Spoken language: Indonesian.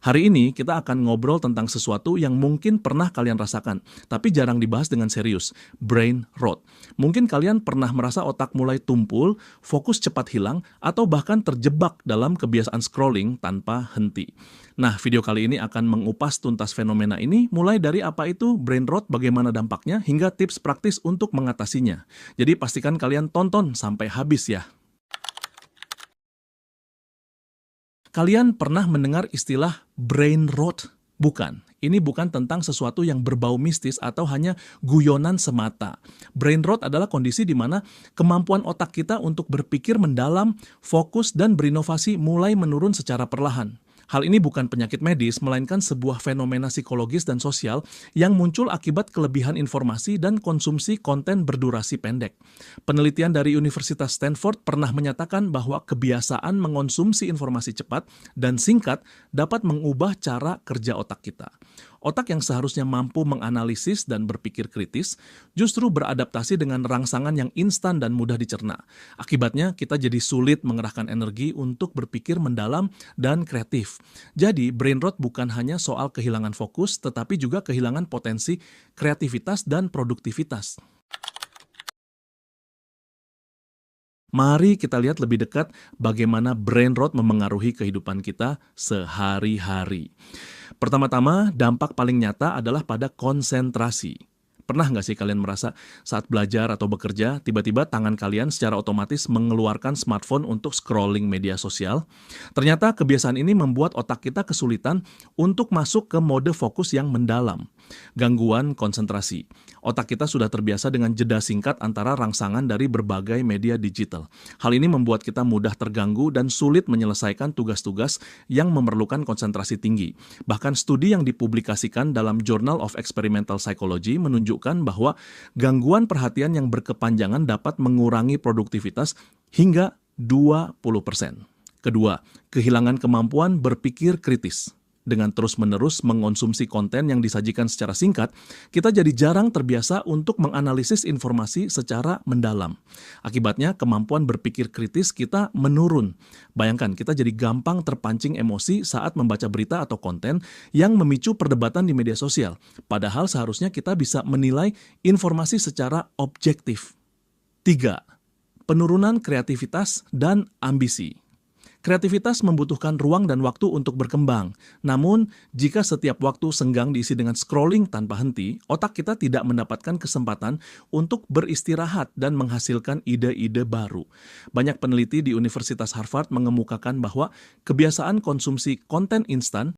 Hari ini kita akan ngobrol tentang sesuatu yang mungkin pernah kalian rasakan, tapi jarang dibahas dengan serius, brain rot. Mungkin kalian pernah merasa otak mulai tumpul, fokus cepat hilang, atau bahkan terjebak dalam kebiasaan scrolling tanpa henti. Nah, video kali ini akan mengupas tuntas fenomena ini, mulai dari apa itu brain rot, bagaimana dampaknya, hingga tips praktis untuk mengatasinya. Jadi pastikan kalian tonton sampai habis ya. Kalian pernah mendengar istilah brain rot? Bukan. Ini bukan tentang sesuatu yang berbau mistis atau hanya guyonan semata. Brain rot adalah kondisi di mana kemampuan otak kita untuk berpikir mendalam, fokus, dan berinovasi mulai menurun secara perlahan. Hal ini bukan penyakit medis, melainkan sebuah fenomena psikologis dan sosial yang muncul akibat kelebihan informasi dan konsumsi konten berdurasi pendek. Penelitian dari Universitas Stanford pernah menyatakan bahwa kebiasaan mengonsumsi informasi cepat dan singkat dapat mengubah cara kerja otak kita. Otak yang seharusnya mampu menganalisis dan berpikir kritis justru beradaptasi dengan rangsangan yang instan dan mudah dicerna. Akibatnya, kita jadi sulit mengerahkan energi untuk berpikir mendalam dan kreatif. Jadi, brain rot bukan hanya soal kehilangan fokus, tetapi juga kehilangan potensi kreativitas dan produktivitas. Mari kita lihat lebih dekat bagaimana brain rot memengaruhi kehidupan kita sehari-hari. Pertama-tama, dampak paling nyata adalah pada konsentrasi. Pernah nggak sih kalian merasa saat belajar atau bekerja, tiba-tiba tangan kalian secara otomatis mengeluarkan smartphone untuk scrolling media sosial? Ternyata kebiasaan ini membuat otak kita kesulitan untuk masuk ke mode fokus yang mendalam. Gangguan konsentrasi. Otak kita sudah terbiasa dengan jeda singkat antara rangsangan dari berbagai media digital. Hal ini membuat kita mudah terganggu dan sulit menyelesaikan tugas-tugas yang memerlukan konsentrasi tinggi. Bahkan studi yang dipublikasikan dalam Journal of Experimental Psychology menunjukkan bahwa gangguan perhatian yang berkepanjangan dapat mengurangi produktivitas hingga 20%. Kedua, kehilangan kemampuan berpikir kritis. Dengan terus-menerus mengonsumsi konten yang disajikan secara singkat, kita jadi jarang terbiasa untuk menganalisis informasi secara mendalam. Akibatnya, kemampuan berpikir kritis kita menurun. Bayangkan, kita jadi gampang terpancing emosi saat membaca berita atau konten yang memicu perdebatan di media sosial. Padahal seharusnya kita bisa menilai informasi secara objektif. 3. Penurunan kreativitas dan ambisi. Kreativitas membutuhkan ruang dan waktu untuk berkembang. Namun, jika setiap waktu senggang diisi dengan scrolling tanpa henti, otak kita tidak mendapatkan kesempatan untuk beristirahat dan menghasilkan ide-ide baru. Banyak peneliti di Universitas Harvard mengemukakan bahwa kebiasaan konsumsi konten instan